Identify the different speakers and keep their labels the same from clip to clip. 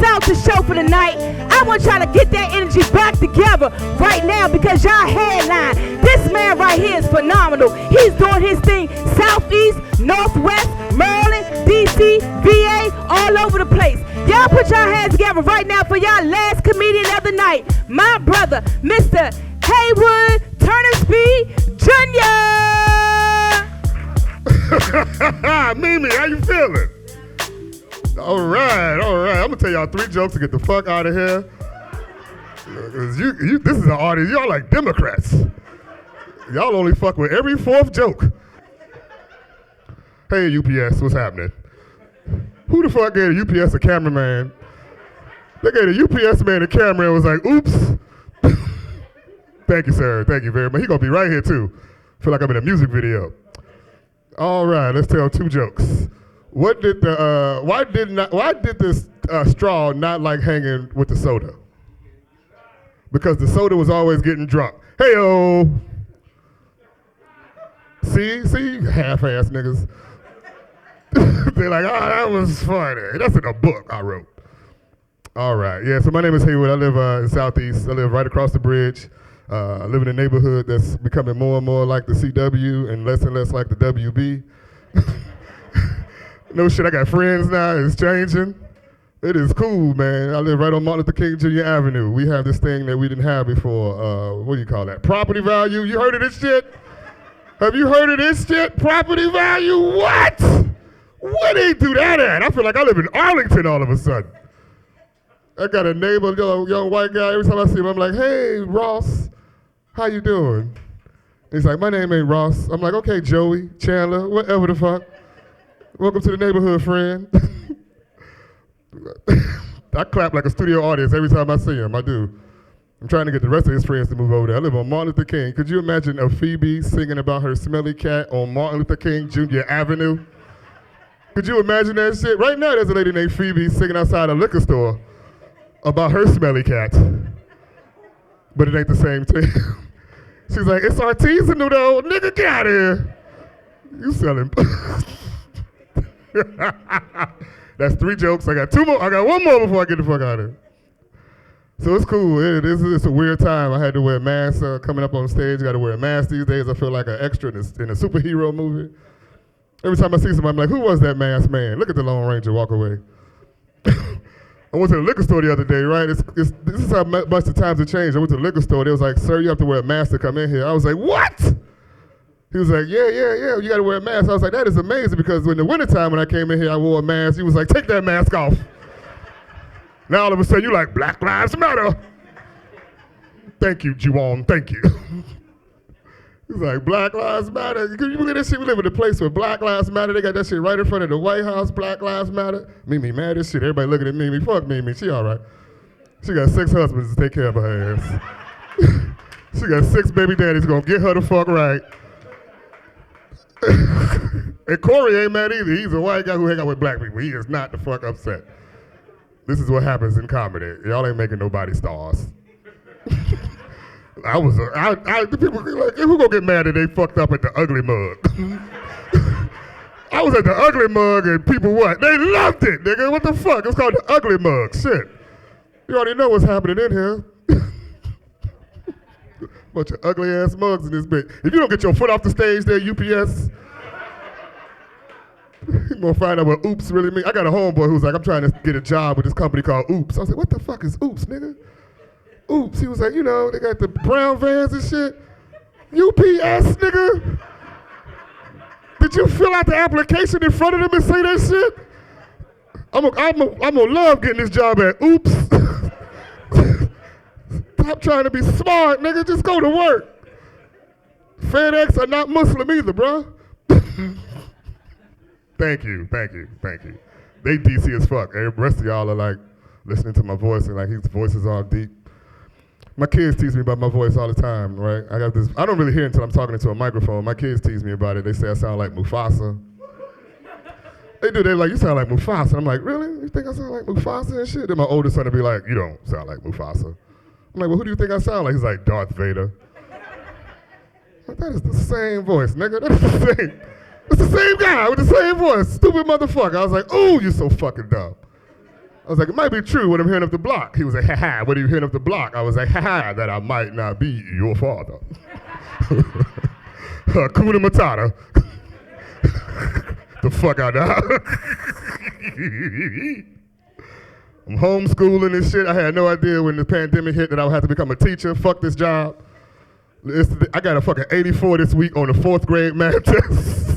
Speaker 1: out the show for the night. I want y'all to get that energy back together right now because y'all headline. This man right here is phenomenal. He's doing his thing Southeast, Northwest, Maryland, DC, VA, all over the place. Y'all put y'all hands together right now for y'all last comedian of the night, my brother, Mr. Haywood Turnersby Jr.
Speaker 2: Mimi, how you feeling? All right. I'm gonna tell y'all 3 jokes to get the fuck out of here. This is an audience. Y'all like Democrats. Y'all only fuck with every 4th joke. Hey, UPS, what's happening? Who the fuck gave the UPS a cameraman? They gave the UPS man a camera and was like, oops. Thank you, sir. Thank you very much. He gonna be right here too. Feel like I'm in a music video. All right, let's tell 2 jokes. Why did this straw not like hanging with the soda? Because the soda was always getting drunk. Hey-o. See, half-ass niggas. They're like, oh, that was funny. That's in a book I wrote. All right, yeah, so my name is Haywood. I live in Southeast. I live right across the bridge. I live in a neighborhood that's becoming more and more like the CW and less like the WB. No shit, I got friends now. It's changing. It is cool, man. I live right on Martin Luther King Jr. Avenue. We have this thing that we didn't have before. What do you call that? Property value. You heard of this shit? Have you heard of this shit? Property value? What? Where they do that at? I feel like I live in Arlington all of a sudden. I got a neighbor, young white guy. Every time I see him, I'm like, hey, Ross, how you doing? He's like, my name ain't Ross. I'm like, okay, Joey, Chandler, whatever the fuck. Welcome to the neighborhood, friend. I clap like a studio audience every time I see him. I do. I'm trying to get the rest of his friends to move over there. I live on Martin Luther King. Could you imagine a Phoebe singing about her smelly cat on Martin Luther King Jr. Avenue? Could you imagine that shit? Right now, there's a lady named Phoebe singing outside a liquor store about her smelly cat. But it ain't the same thing. She's like, it's artisanal though. Nigga, get out of here. You selling. That's 3 jokes. I got 2 more. I got 1 more before I get the fuck out of here. So it's cool. It's a weird time. I had to wear a mask coming up on stage. Got to wear a mask these days. I feel like an extra in a superhero movie. Every time I see somebody, I'm like, who was that masked man? Look at the Lone Ranger walk away. I went to the liquor store the other day, right? This is how much the times have changed. I went to the liquor store. They was like, sir, you have to wear a mask to come in here. I was like, what? He was like, yeah, you got to wear a mask. I was like, that is amazing because in the wintertime when I came in here, I wore a mask. He was like, take that mask off. Now all of a sudden, you like, Black Lives Matter. Thank you, Juwan, thank you. He's like, Black Lives Matter. Can you believe that shit? We live in a place where Black Lives Matter. They got that shit right in front of the White House, Black Lives Matter. Mimi mad as shit. Everybody looking at Mimi. Fuck Mimi, she all right. She got 6 husbands to take care of her ass. She got 6 baby daddies gonna get her the fuck right. And Corey ain't mad either. He's a white guy who hang out with black people. He is not the fuck upset. This is what happens in comedy. Y'all ain't making nobody stars. The people like, who gonna get mad that they fucked up at the Ugly Mug? I was at the Ugly Mug and people what? They loved it, nigga. What the fuck? It's called the Ugly Mug. Shit. You already know what's happening in here. Bunch of ugly ass mugs in this bitch. If you don't get your foot off the stage there, UPS, you're gonna find out what oops really mean. I got a homeboy who's like, I'm trying to get a job with this company called Oops. I was like, what the fuck is Oops, nigga? Oops. He was like, you know, they got the brown vans and shit. UPS, nigga. Did you fill out the application in front of them and say that shit? I'm gonna love getting this job at Oops. Stop trying to be smart, nigga. Just go to work. FedEx are not Muslim either, bro. Thank you. They DC as fuck. The rest of y'all are like listening to my voice and like his voice is all deep. My kids tease me about my voice all the time, right? I don't really hear it until I'm talking into a microphone. My kids tease me about it. They say I sound like Mufasa. They do, they're like, you sound like Mufasa. And I'm like, really? You think I sound like Mufasa and shit? Then my oldest son will be like, you don't sound like Mufasa. I'm like, well, who do you think I sound like? He's like, Darth Vader. Like, that is the same voice, nigga. That is the same. It's the same guy with the same voice. Stupid motherfucker. I was like, ooh, you're so fucking dumb. I was like, it might be true what I'm hearing up the block. He was like, ha, what are you hearing up the block? I was like, ha, that I might not be your father. Hakuna Matata. The fuck out of the I'm homeschooling and shit. I had no idea when the pandemic hit that I would have to become a teacher. Fuck this job. I got a fucking 84 this week on the 4th grade math test.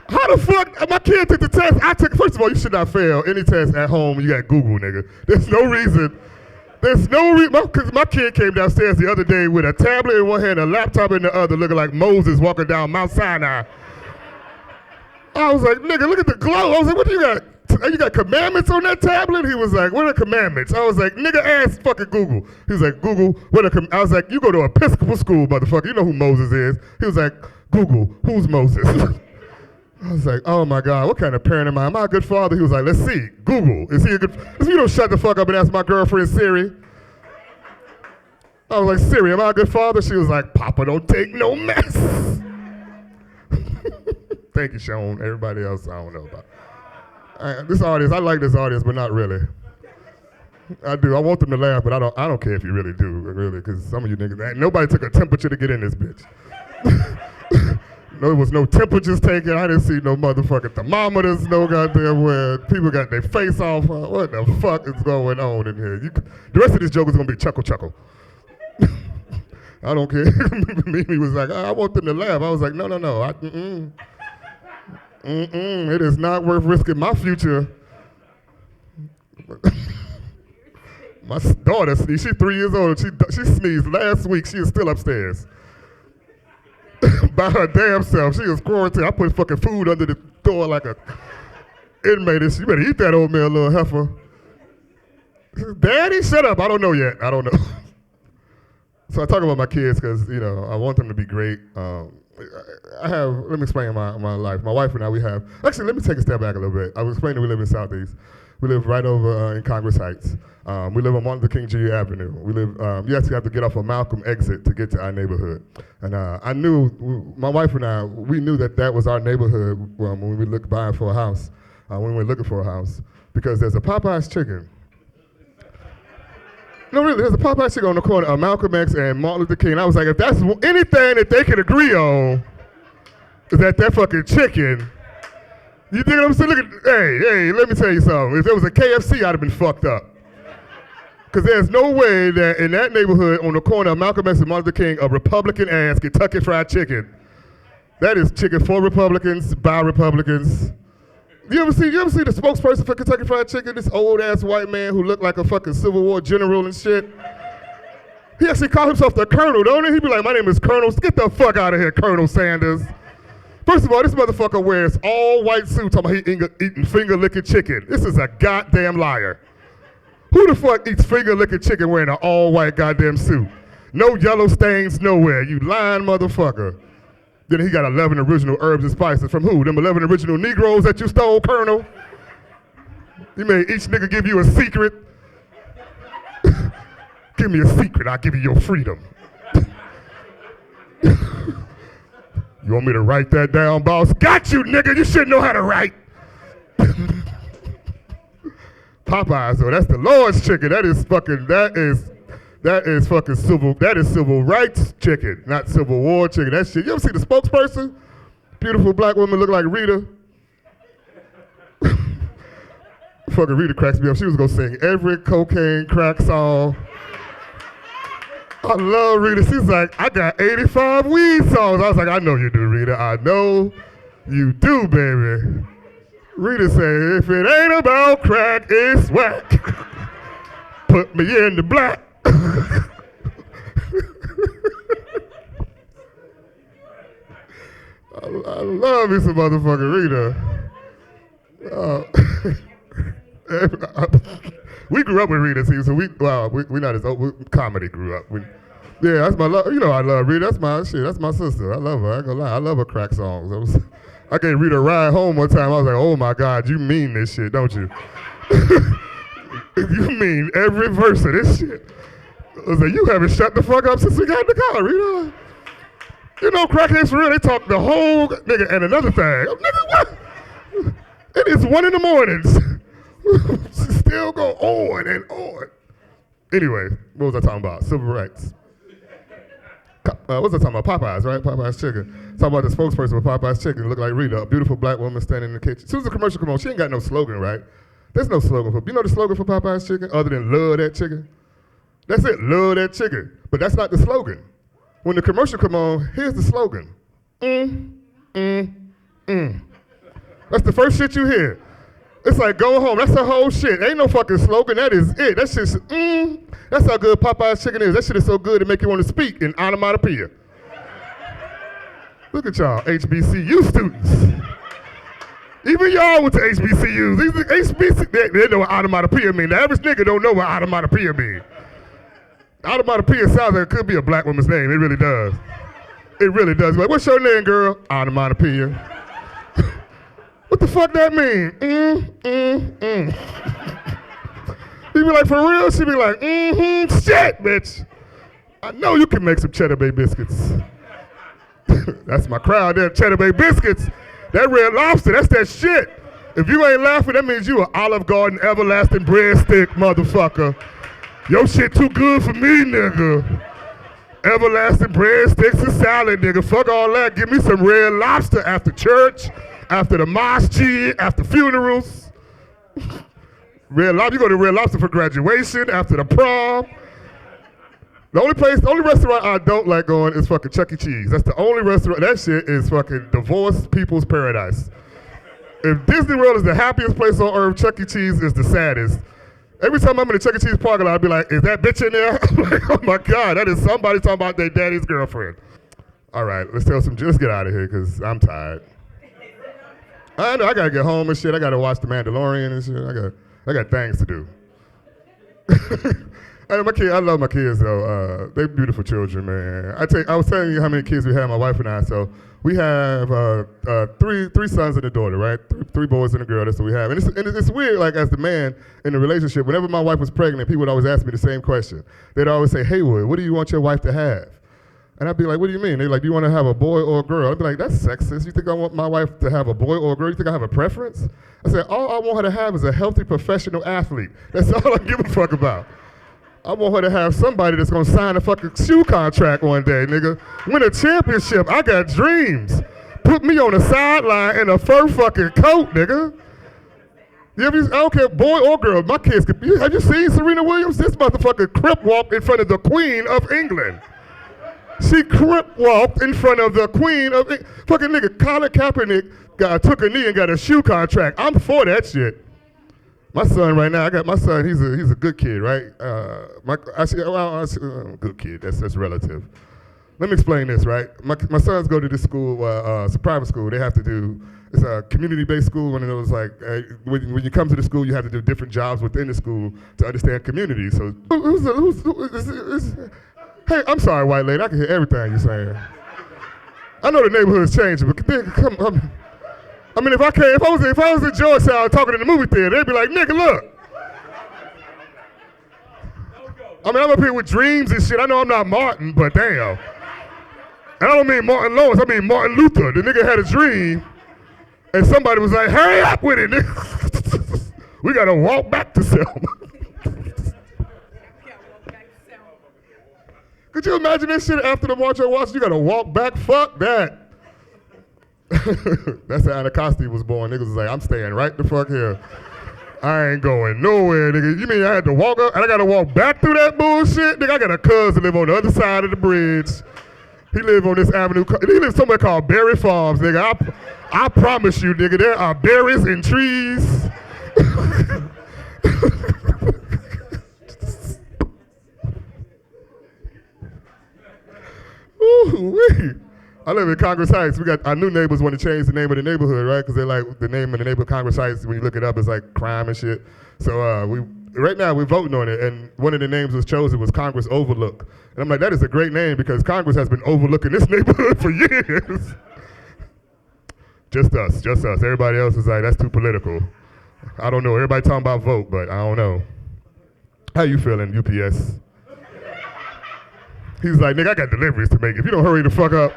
Speaker 2: How the fuck? My kid took the test. First of all, you should not fail any test at home. You got Google, nigga. There's no reason. Because my kid came downstairs the other day with a tablet in one hand, a laptop in the other, looking like Moses walking down Mount Sinai. I was like, nigga, look at the glow. I was like, what do you got? You got commandments on that tablet? He was like, what are commandments? I was like, nigga, ask fucking Google. He was like, Google, I was like, you go to Episcopal school, motherfucker. You know who Moses is. He was like, Google, who's Moses? I was like, oh my God, what kind of parent am I? Am I a good father? He was like, let's see, Google. Is he a good, if you don't shut the fuck up and ask my girlfriend Siri. I was like, Siri, am I a good father? She was like, Papa don't take no mess. Thank you, Sean. Everybody else, I don't know about. This audience, I like this audience, but not really. I do. I want them to laugh, but I don't care if you really do, really, because some of you niggas, nobody took a temperature to get in this bitch. No, there was no temperatures taken. I didn't see no motherfucking thermometers, no goddamn where people got their face off. What the fuck is going on in here? The rest of this joke is gonna be chuckle. I don't care. Mimi was like, I want them to laugh. I was like, no. It is not worth risking my future. My daughter sneezed. She's 3 years old. She sneezed last week. She is still upstairs. By her damn self. She was quarantined. I put fucking food under the door like a inmate. And she better eat that oatmeal, little heifer. Daddy, shut up. I don't know yet. I don't know. So I talk about my kids because, I want them to be great. Let me explain my life. My wife and I, actually, let me take a step back a little bit. I was explaining we live in Southeast. We live right over in Congress Heights. We live on Martin Luther King Jr. Avenue. We live, you actually have to get off of Malcolm exit to get to our neighborhood. And my wife and I, we knew that was our neighborhood when we looked by for a house, when we were looking for a house, because there's a Popeye's chicken. No, really, there's a Popeye's chicken on the corner of Malcolm X and Martin Luther King. I was like, if that's anything that they can agree on, is that fucking chicken. You think what I'm saying? Look at, hey, let me tell you something. If there was a KFC, I'd have been fucked up. Because there's no way that in that neighborhood on the corner of Malcolm X and Martin Luther King, a Republican-ass Kentucky Fried Chicken. That is chicken for Republicans, by Republicans. You ever see the spokesperson for Kentucky Fried Chicken? This old-ass white man who looked like a fucking Civil War general and shit. He actually called himself the Colonel, don't he? He'd be like, my name is Colonel. Get the fuck out of here, Colonel Sanders. First of all, this motherfucker wears all white suit talking about he eating finger-licking chicken. This is a goddamn liar. Who the fuck eats finger-licking chicken wearing an all-white goddamn suit? No yellow stains nowhere, you lying motherfucker. Then he got 11 original herbs and spices from who? Them 11 original Negroes that you stole, Colonel? You made each nigga give you a secret. Give me a secret, I'll give you your freedom. You want me to write that down, boss? Got you, nigga, you should know how to write. Popeyes, though, that's the Lord's chicken. That is fucking civil rights chicken, not Civil War chicken. That shit. You ever see the spokesperson? Beautiful black woman look like Rita. Fucking Rita cracks me up. She was gonna sing every cocaine crack song. I love Rita. She's like, I got 85 weed songs. I was like, I know you do, Rita. I know you do, baby. Rita said, if it ain't about crack, it's whack. Put me in the black. I love me some motherfucking Rita. We grew up with Rita, see, so we not as old. Comedy grew up. Yeah, that's my love. You know I love Rita. That's my shit. That's my sister. I love her. I ain't gonna lie. I love her crack songs. I gave Rita a ride home one time. I was like, oh my God, you mean this shit, don't you? You mean every verse of this shit. I was like, you haven't shut the fuck up since we got in the car, Rita. You know, crackheads for real, they talk the whole, nigga, and another thing. Nigga, what? It is 1 in the mornings. still go on and on. Anyway, what was I talking about? Civil rights. What was I talking about? Popeyes, right? Popeyes chicken. Talking about the spokesperson for Popeyes chicken. Looked like Rita, a beautiful black woman standing in the kitchen. As soon as the commercial come on, she ain't got no slogan, right? There's no slogan for, you know the slogan for Popeyes chicken other than love that chicken? That's it, love that chicken. But that's not the slogan. When the commercial come on, here's the slogan. That's the first shit you hear. It's like, go home. That's the whole shit. Ain't no fucking slogan. That is it. That shit's, That's how good Popeye's chicken is. That shit is so good it make you want to speak in onomatopoeia. Look at y'all, HBCU students. Even y'all went to HBCUs. These HBCUs, they know what onomatopoeia mean. The average nigga don't know what onomatopoeia mean. Onomatopoeia sounds like it could be a black woman's name. It really does. It really does. Like, what's your name, girl? Onomatopoeia. What the fuck that mean? He be like, for real? She be like, shit, bitch. I know you can make some Cheddar Bay biscuits. That's my crowd there, Cheddar Bay biscuits. That Red Lobster, that's that shit. If you ain't laughing, that means you an Olive Garden everlasting breadstick, motherfucker. Your shit too good for me, nigga. Everlasting breadsticks and salad, nigga. Fuck all that. Give me some Red Lobster after church, after the M.I.H, after funerals. Red Lobster, you go to Red Lobster for graduation, after the prom. The only restaurant I don't like going is fucking Chuck E. Cheese. That's the only restaurant, that shit is fucking divorced people's paradise. If Disney World is the happiest place on earth, Chuck E. Cheese is the saddest. Every time I'm in the Chuck E. Cheese parking lot, I'll be like, is that bitch in there? I'm like, oh my God, that is somebody talking about their daddy's girlfriend. All right, let's get out of here, because I'm tired. I know, I gotta get home and shit. I gotta watch The Mandalorian and shit. I got things to do. I love my kids though. They're beautiful children, man. I was telling you how many kids we have, my wife and I. So we have three sons and a daughter, right? Three boys and a girl. That's what we have. And it's weird, like as the man in the relationship. Whenever my wife was pregnant, people would always ask me the same question. They'd always say, "Haywood, what do you want your wife to have?" And I'd be like, "What do you mean?" They're like, "Do you want to have a boy or a girl?" I'd be like, "That's sexist. You think I want my wife to have a boy or a girl? You think I have a preference?" I said, "All I want her to have is a healthy professional athlete. That's all I give a fuck about. I want her to have somebody that's gonna sign a fucking shoe contract one day, nigga. Win a championship. I got dreams. Put me on the sideline in a fur fucking coat, nigga." I don't care, boy or girl. My kids could be. Have you seen Serena Williams? This motherfucker crip walked in front of the Queen of England. She crip walked in front of the Queen of England. Fucking nigga, Colin Kaepernick took a knee and got a shoe contract. I'm for that shit. My son right now, he's a good kid, right? Good kid, that's relative. Let me explain this, right? My sons go to this school, it's a private school. They have to do, it's a community-based school, and it was like, when you come to the school, you have to do different jobs within the school to understand community. So, hey, I'm sorry, white lady, I can hear everything you're saying. I know the neighborhood's changing, but I mean, if I was in Georgetown talking in the movie theater, they'd be like, "Nigga, look." I mean, I'm up here with dreams and shit. I know I'm not Martin, but damn. And I don't mean Martin Lawrence, I mean Martin Luther. The nigga had a dream, and somebody was like, "Hurry up with it, nigga." We gotta walk back to Selma. Could you imagine this shit after the March on Washington? You gotta walk back? Fuck that. That's how Anacostia was born. Niggas was like, "I'm staying right the fuck here. I ain't going nowhere, nigga." You mean I had to walk up and I gotta walk back through that bullshit? Nigga, I got a cousin live on the other side of the bridge. He live on this avenue. He lives somewhere called Berry Farms, nigga. I promise you, nigga, there are berries and trees. Ooh-wee. I live in Congress Heights. We got our new neighbors want to change the name of the neighborhood, right? Because they like the name of the neighborhood Congress Heights. When you look it up, it's like crime and shit. So right now we're voting on it, and one of the names was chosen was Congress Overlook. And I'm like, that is a great name because Congress has been overlooking this neighborhood for years. Just us. Everybody else is like, that's too political. I don't know. Everybody talking about vote, but I don't know. How you feeling, UPS? He's like, "Nigga, I got deliveries to make. If you don't hurry the fuck up,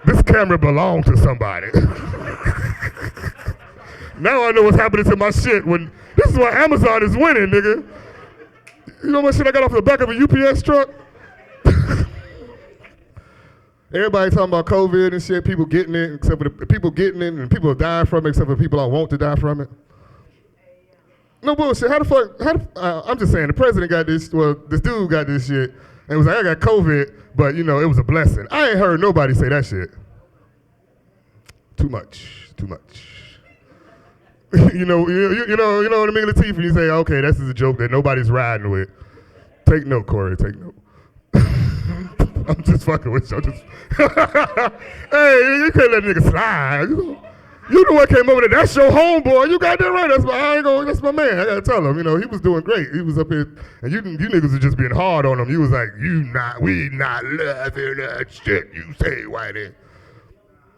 Speaker 2: this camera belongs to somebody." Now I know what's happening to my shit when, this is why Amazon is winning, nigga. You know what shit I got off the back of a UPS truck? Everybody talking about COVID and shit, people getting it, except for the people getting it, and people are dying from it, except for the people I want to die from it. No bullshit, I'm just saying, the president got this, well, this dude got this shit, and was like, I got COVID, but it was a blessing. I ain't heard nobody say that shit. Too much. you know what I mean, Latifah, you say, okay, this is a joke that nobody's riding with. Take note, Corey, take note. I'm just fucking with you. Hey, you can't let a nigga slide. You the one came over there. That's your homeboy. You got that right. That's my man. I gotta tell him. He was doing great. He was up here, and you niggas were just being hard on him. You was like, we not loving that shit you say, Whitey.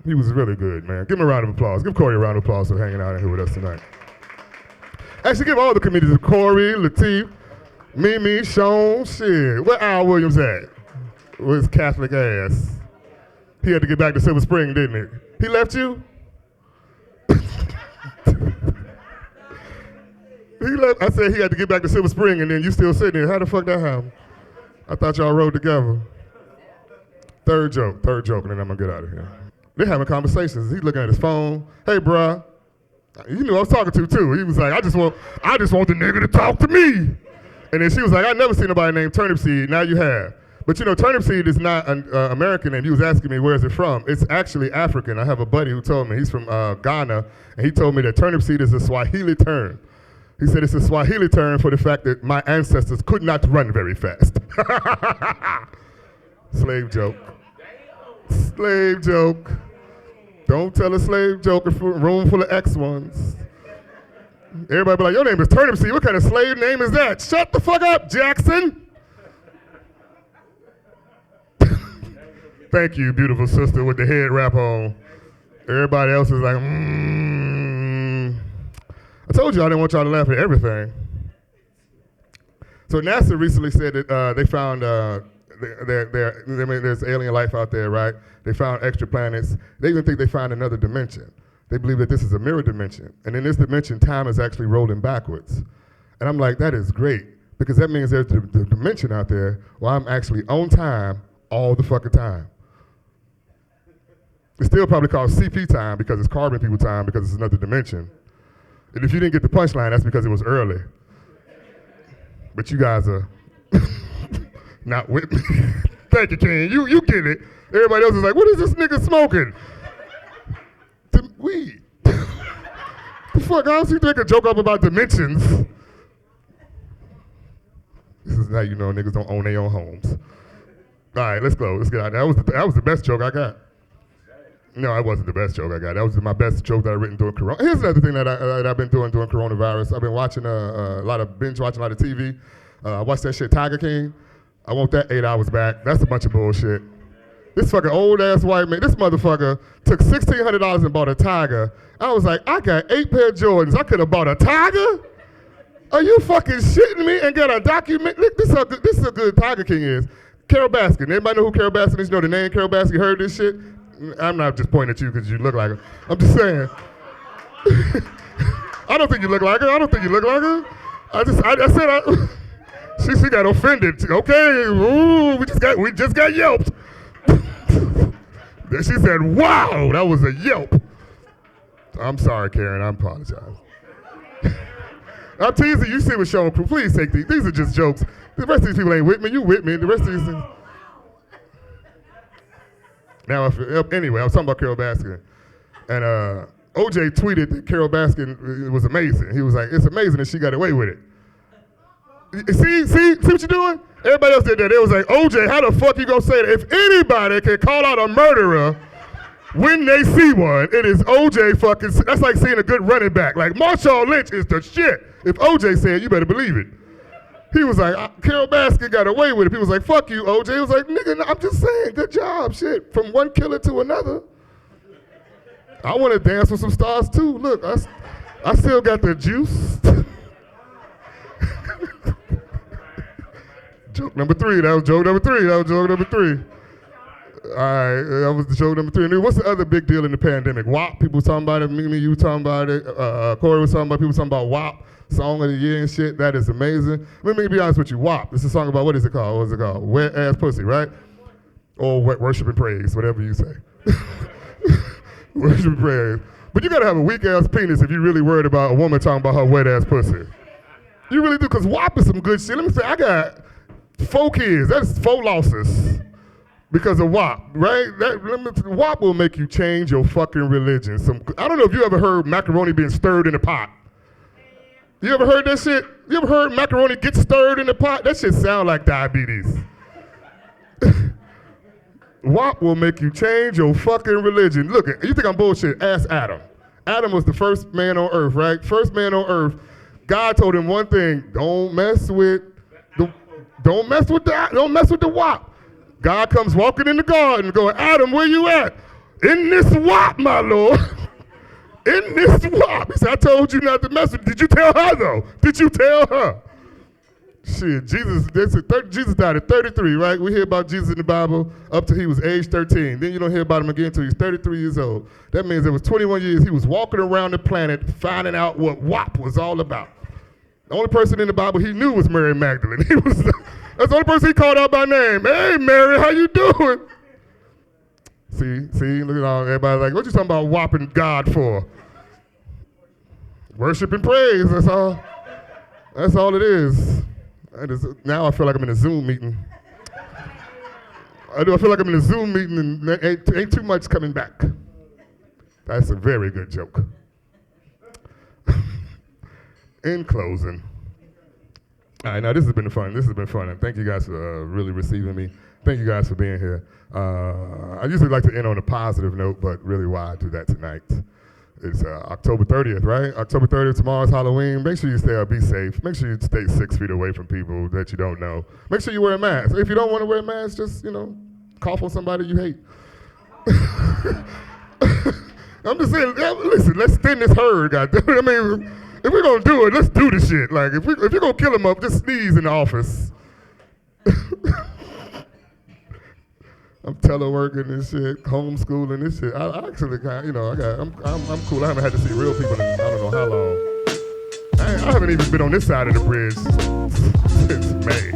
Speaker 2: He was really good, man. Give him a round of applause. Give Corey a round of applause for hanging out in here with us tonight. Actually, give all the comedians, Corey, Latif, Mimi, Sean, shit. Where Al Williams at? With his Catholic ass. He had to get back to Silver Spring, didn't he? He left you? I said he had to get back to Silver Spring, and then you still sitting there. How the fuck that happened? I thought y'all rode together. Third joke, and then I'm gonna get out of here. They're having conversations. He's looking at his phone. Hey, bruh. You knew I was talking to too. He was like, I just want the nigga to talk to me. And then she was like, I never seen nobody named Turnerby. Now you have. But Turnerby is not an American name. He was asking me, where is it from? It's actually African. I have a buddy who told me, he's from Ghana, and he told me that turnip seed is a Swahili term. He said it's a Swahili term for the fact that my ancestors could not run very fast. Slave joke. Slave joke. Don't tell a slave joke in a room full of X-ones. Everybody be like, your name is Turnsby. What kind of slave name is that? Shut the fuck up, Jackson. Thank you, beautiful sister with the head wrap on. Everybody else is like, I told you I didn't want y'all to laugh at everything. So NASA recently said that they found there's alien life out there, right? They found extra planets. They even think they found another dimension. They believe that this is a mirror dimension. And in this dimension, time is actually rolling backwards. And I'm like, that is great, because that means there's the dimension out there where I'm actually on time all the fucking time. It's still probably called CP time because it's carbon people time because it's another dimension. And if you didn't get the punchline, that's because it was early. But you guys are not with me. Thank you, Ken. You get it. Everybody else is like, what is this nigga smoking? Weed. The fuck, I don't see you make a joke up about dimensions. This is how you know niggas don't own their own homes. All right, let's go. Let's get out. That was the best joke I got. No, it wasn't the best joke I got. That was my best joke that I've written during Corona. Here's another thing that I've been doing during coronavirus. I've been watching binge watching a lot of TV. I watched that shit, Tiger King. I want that 8 hours back. That's a bunch of bullshit. This fucking old ass white man, this motherfucker took $1,600 and bought a Tiger. I was like, I got 8 pair of Jordans. I could have bought a Tiger? Are you fucking shitting me? And get a document? Look, this is how good Tiger King is. Carol Baskin. Anybody know who Carol Baskin is? You know the name Carol Baskin? You heard this shit? I'm not just pointing at you because you look like her. I'm just saying. I don't think you look like her. I don't think you look like her. She got offended. Okay, ooh, we just got yelped. Then she said, wow, that was a yelp. I'm sorry, Karen, I apologize. I'm teasing you, see what Sean Crew. Please take these. These are just jokes. The rest of these people ain't with me. You with me. The rest of these things. Now, anyway, I was talking about Carol Baskin. And OJ tweeted that Carol Baskin was amazing. He was like, it's amazing that she got away with it. See what you're doing? Everybody else did that. They was like, OJ, how the fuck you gonna say that? If anybody can call out a murderer when they see one, it is OJ fucking, that's like seeing a good running back. Like, Marshawn Lynch is the shit. If OJ said, you better believe it. He was like, Carol Baskin got away with it. He was like, fuck you, OJ. He was like, nigga, no, I'm just saying, good job, shit. From one killer to another. I want to dance with some stars too. Look, I still got the juice. Joke number 3, that was joke number 3. All right, that was the show number 3. And what's the other big deal in the pandemic? WAP, people was talking about it. Me, you were talking about it. Corey was talking about people talking about WAP, song of the year and shit. That is amazing. Let me be honest with you. WAP, it's a song about, what is it called? What is it called? Wet ass pussy, right? Or worship and praise, whatever you say. Worship and praise. But you gotta have a weak ass penis if you're really worried about a woman talking about her wet ass pussy. You really do, because WAP is some good shit. Let me say, I got 4 kids. That's 4 losses. Because of WAP, right? WAP will make you change your fucking religion. I don't know if you ever heard macaroni being stirred in a pot. You ever heard that shit? You ever heard macaroni get stirred in a pot? That shit sound like diabetes. WAP will make you change your fucking religion. Look, you think I'm bullshit? Ask Adam. Adam was the first man on earth, right? First man on earth. God told him one thing: don't mess with the WAP. God comes walking in the garden going, Adam, where you at? In this WAP, my Lord. In this WAP. He said, I told you not to mess with it. Did you tell her, though? Did you tell her? Shit, Jesus died at 33, right? We hear about Jesus in the Bible up to he was age 13. Then you don't hear about him again until he's 33 years old. That means it was 21 years he was walking around the planet finding out what WAP was all about. The only person in the Bible he knew was Mary Magdalene. That's the only person he called out by name. Hey, Mary, how you doing? See, look at all everybody like, what you talking about whopping God for? Worship and praise, that's all. That's all it is. Now I feel like I'm in a Zoom meeting. I feel like I'm in a Zoom meeting and ain't too much coming back. That's a very good joke. In closing. All right, now this has been fun. And thank you guys for really receiving me. Thank you guys for being here. I usually like to end on a positive note, but really why I do that tonight. It's October 30th, right? October 30th, tomorrow's Halloween. Make sure you stay out, be safe. Make sure you stay 6 feet away from people that you don't know. Make sure you wear a mask. If you don't want to wear a mask, just, cough on somebody you hate. I'm just saying, listen, let's thin this herd, goddammit. I mean, if we're gonna do it, let's do the shit. Like, if you're gonna kill them up, just sneeze in the office. I'm teleworking and shit, homeschooling this shit. I actually I'm cool. I haven't had to see real people in I don't know how long. I haven't even been on this side of the bridge since May.